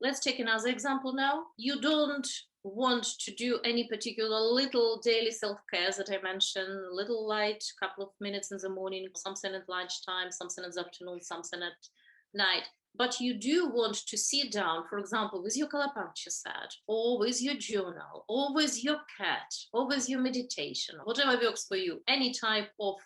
Let's take another example now. You don't want to do any particular little daily self-care that I mentioned, little light, couple of minutes in the morning, something at lunchtime, something in the afternoon, something at night. But you do want to sit down, for example, with your Colourpuncture set, or with your journal, or with your cat, or with your meditation, whatever works for you, any type of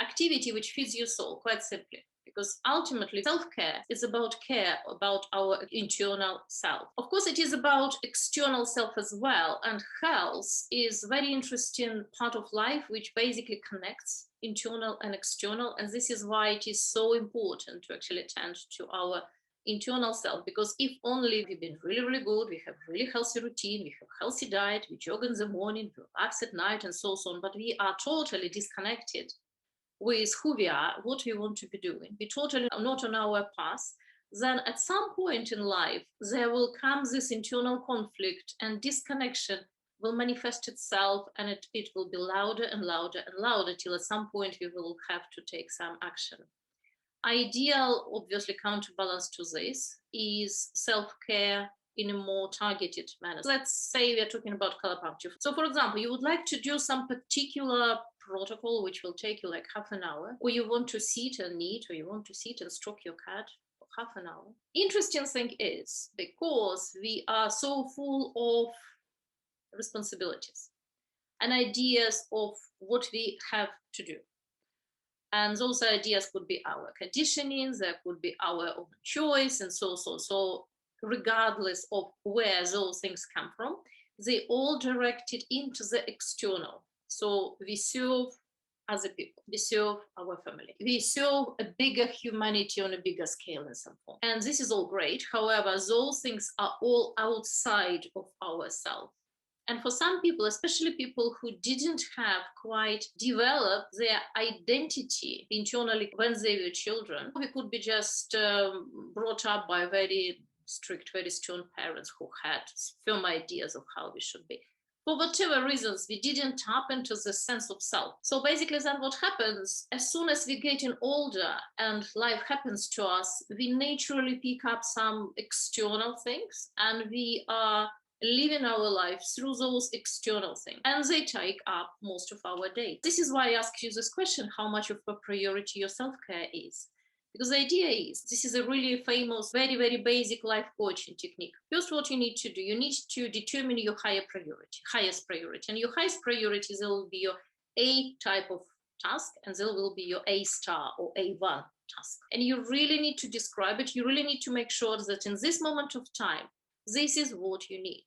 activity which feeds your soul, quite simply. Because ultimately, self-care is about care about our internal self. Of course, it is about external self as well. And health is a very interesting part of life, which basically connects internal and external. And this is why it is so important to actually attend to our internal self, because if only we've been really, really good, we have really healthy routine, we have healthy diet, we jog in the morning, we relax at night, and so on, but we are totally disconnected with who we are, what we want to be doing, we totally are not on our path, then at some point in life, there will come this internal conflict and disconnection will manifest itself, and it will be louder and louder and louder till at some point we will have to take some action. Ideal, obviously, counterbalance to this is self-care in a more targeted manner. Let's say we are talking about Colourpuncture. So, for example, you would like to do some particular protocol which will take you like half an hour, or you want to sit and knit, or you want to sit and stroke your cat for half an hour. Interesting thing is, because we are so full of responsibilities and ideas of what we have to do. And those ideas could be our conditioning, there could be our own choice, and so. So, regardless of where those things come from, they all directed into the external. So, we serve other people, we serve our family, we serve a bigger humanity on a bigger scale in some form. And this is all great. However, those things are all outside of ourselves. And for some people, especially people who didn't have quite developed their identity internally when they were children, we could be just brought up by very strict, very stern parents who had firm ideas of how we should be. For whatever reasons, we didn't tap into the sense of self. So basically, then what happens, as soon as we're getting older and life happens to us, we naturally pick up some external things, and we are living our life through those external things, and they take up most of our day. This is why I ask you this question: how much of a priority your self-care is? Because the idea is, this is a really famous, very, very basic life coaching technique. First, what you need to do, you need to determine your highest priority. And your highest priority will be your A type of task, and there will be your A star or A1 task. And you really need to describe it. You really need to make sure that in this moment of time, this is what you need.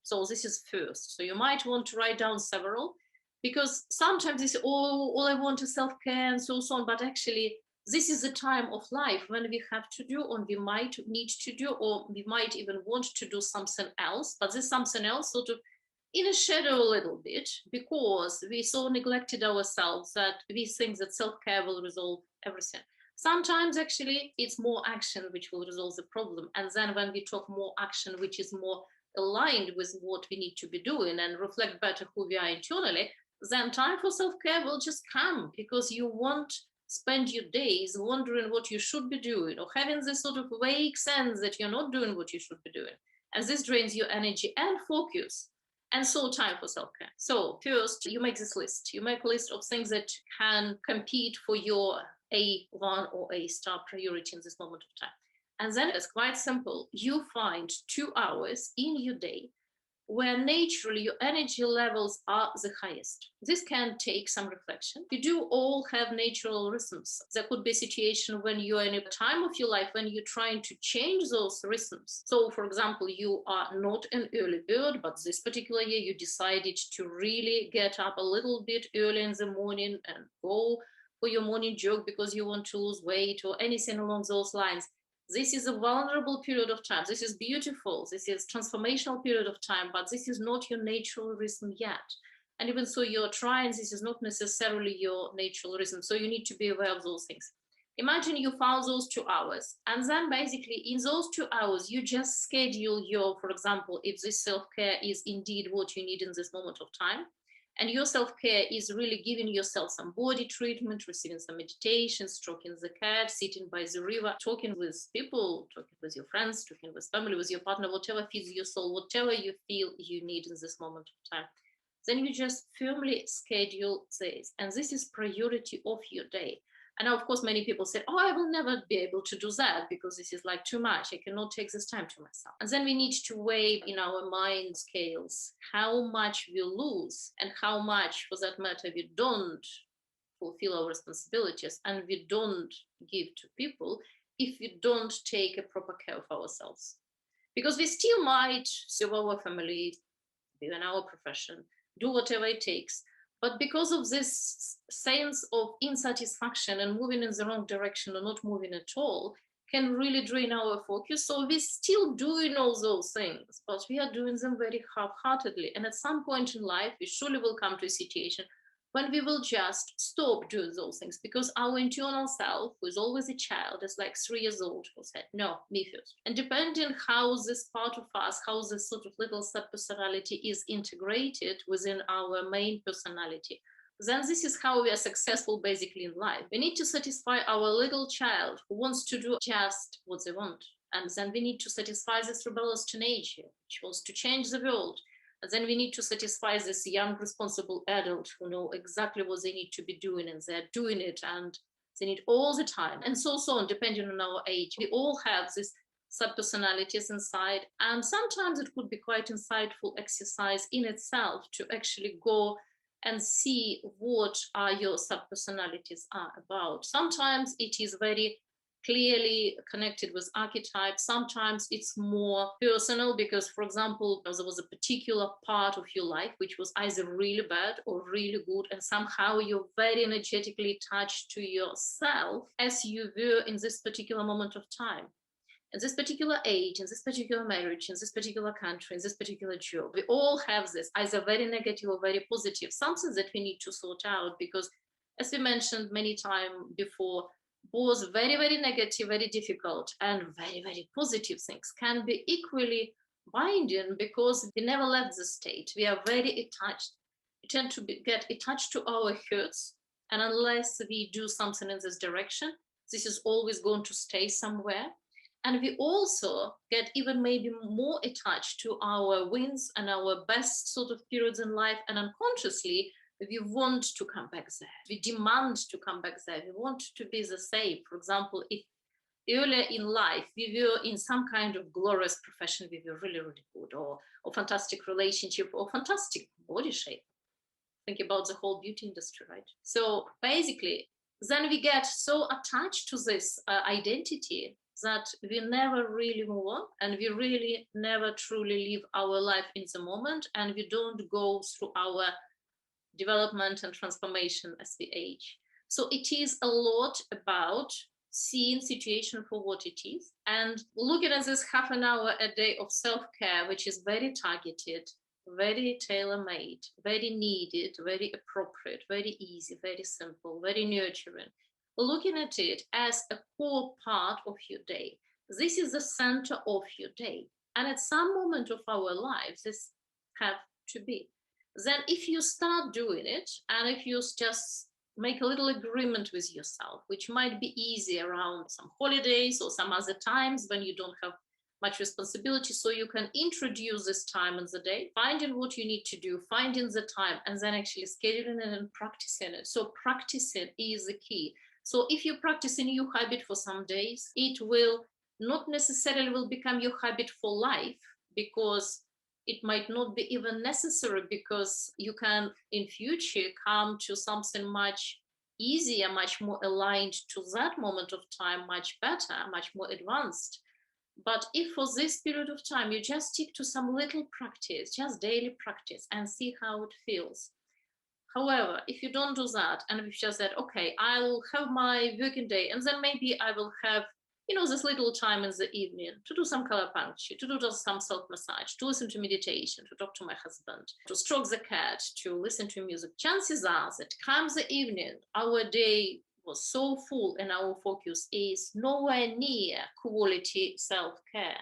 So this is first. So you might want to write down several, because sometimes this all I want is self-care and so on, but actually this is the time of life when we have to do, or we might need to do, or we might even want to do something else, but this something else sort of in a shadow a little bit, because we so neglected ourselves that we think that self-care will resolve everything. Sometimes actually it's more action which will resolve the problem. And then when we talk more action, which is more aligned with what we need to be doing and reflect better who we are internally, then time for self-care will just come, because you won't spend your days wondering what you should be doing, or having this sort of vague sense that you're not doing what you should be doing. And this drains your energy and focus. And so time for self-care. So first, you make this list. You make a list of things that can compete for your A1 or A star priority in this moment of time. And then it's quite simple. You find 2 hours in your day where naturally your energy levels are the highest. This can take some reflection. You do all have natural rhythms. There could be a situation when you are in a time of your life when you're trying to change those rhythms. So, for example, you are not an early bird, but this particular year you decided to really get up a little bit early in the morning and go for your morning jog because you want to lose weight or anything along those lines. This is a vulnerable period of time. This is beautiful. This is transformational period of time, but this is not your natural rhythm yet. And even so, you're trying, this is not necessarily your natural rhythm. So you need to be aware of those things. Imagine you found those 2 hours. And then basically in those 2 hours, you just schedule your, for example, if this self-care is indeed what you need in this moment of time, And your self-care is really giving yourself some body treatment, receiving some meditation, stroking the cat, sitting by the river, talking with people, talking with your friends, talking with family, with your partner, whatever feeds your soul, whatever you feel you need in this moment of time. Then you just firmly schedule this. And this is priority of your day. And now, of course, many people say, oh, I will never be able to do that because this is like too much. I cannot take this time to myself. And then we need to weigh in our mind scales how much we lose and how much, for that matter, we don't fulfill our responsibilities and we don't give to people if we don't take a proper care of ourselves. Because we still might serve our family, be in our profession, do whatever it takes. But because of this sense of insatisfaction and moving in the wrong direction or not moving at all, can really drain our focus. So we're still doing all those things, but we are doing them very half-heartedly. And at some point in life, we surely will come to a situation when we will just stop doing those things, because our internal self, who is always a child, is like 3 years old, who said, no, me first. And depending how this part of us, how this sort of little sub-personality is integrated within our main personality, then this is how we are successful basically in life. We need to satisfy our little child who wants to do just what they want. And then we need to satisfy this rebellious teenager, which wants to change the world. And then we need to satisfy this young, responsible adult who know exactly what they need to be doing, and they're doing it, and they need all the time, and so on, depending on our age. We all have these sub-personalities inside, and sometimes it could be quite insightful exercise in itself to actually go and see what are your sub-personalities are about. Sometimes it is very clearly connected with archetypes. Sometimes it's more personal because, for example, there was a particular part of your life which was either really bad or really good, and somehow you're very energetically attached to yourself as you were in this particular moment of time. In this particular age, in this particular marriage, in this particular country, in this particular job, we all have this, either very negative or very positive, something that we need to sort out because, as we mentioned many times before, both very, very negative, very difficult, and very, very positive things can be equally binding because we never left the state. We are very attached. We tend to get attached to our hurts, and unless we do something in this direction, this is always going to stay somewhere. And we also get even maybe more attached to our wins and our best sort of periods in life, and unconsciously, we want to come back there. We demand to come back there. We want to be the same. For example, if earlier in life we were in some kind of glorious profession, we were really, really good, or fantastic relationship, or fantastic body shape. Think about the whole beauty industry, right? So basically, then we get so attached to this identity that we never really move on, and we really never truly live our life in the moment, and we don't go through our development and transformation as we age. So it is a lot about seeing situation for what it is and looking at this half an hour a day of self-care, which is very targeted, very tailor-made, very needed, very appropriate, very easy, very simple, very nurturing. Looking at it as a core part of your day. This is the center of your day. And at some moment of our lives, this have to be. Then if you start doing it, and if you just make a little agreement with yourself, which might be easy around some holidays or some other times when you don't have much responsibility, so you can introduce this time in the day, finding what you need to do, finding the time, and then actually scheduling it and practicing it. So practicing is the key. So if you practice a new habit for some days, it will not necessarily will become your habit for life, because it might not be even necessary, because you can in future come to something much easier, much more aligned to that moment of time, much better, much more advanced. But if for this period of time you just stick to some little practice, just daily practice, and see how it feels. However, if you don't do that, and if you just said, okay, I'll have my working day, and then maybe I will have, this little time in the evening to do some Colourpuncture, to do just some self-massage, to listen to meditation, to talk to my husband, to stroke the cat, to listen to music. Chances are that comes the evening, our day was so full and our focus is nowhere near quality self-care.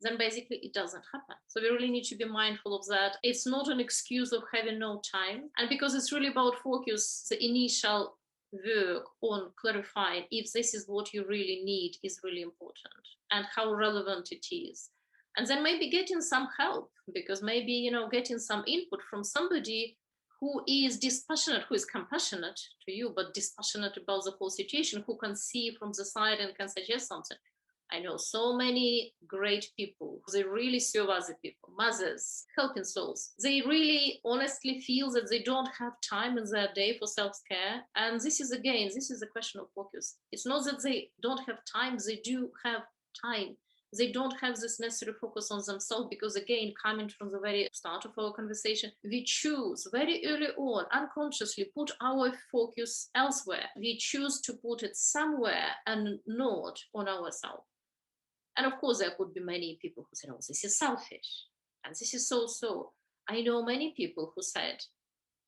then basically it doesn't happen. So we really need to be mindful of that. It's not an excuse of having no time. And because it's really about focus, the initial work on clarifying if this is what you really need is really important and how relevant it is. And then maybe getting some help, because maybe, getting some input from somebody who is dispassionate, who is compassionate to you, but dispassionate about the whole situation, who can see from the side and can suggest something. I know so many great people. They really serve other people, mothers, helping souls. They really honestly feel that they don't have time in their day for self-care. And this is a question of focus. It's not that they don't have time, they do have time. They don't have this necessary focus on themselves because, again, coming from the very start of our conversation, we choose very early on, unconsciously, put our focus elsewhere. We choose to put it somewhere and not on ourselves. And of course, there could be many people who said, oh, this is selfish. And this is so. I know many people who said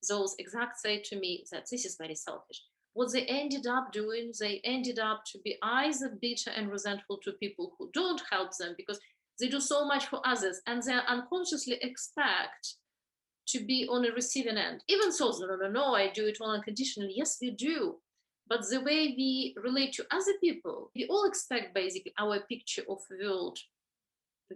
those exact say to me that this is very selfish. What they ended up doing, they ended up to be either bitter and resentful to people who don't help them because they do so much for others and they unconsciously expect to be on a receiving end. Even so, no, I do it all unconditionally. Yes, we do. But the way we relate to other people, we all expect basically our picture of world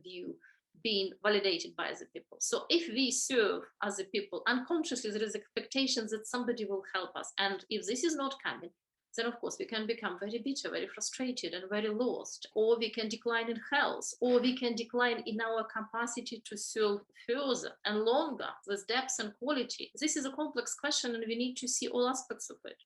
view being validated by other people. So if we serve other people unconsciously, there is expectation that somebody will help us. And if this is not coming, then of course we can become very bitter, very frustrated and very lost, or we can decline in health, or we can decline in our capacity to serve further and longer with depth and quality. This is a complex question and we need to see all aspects of it.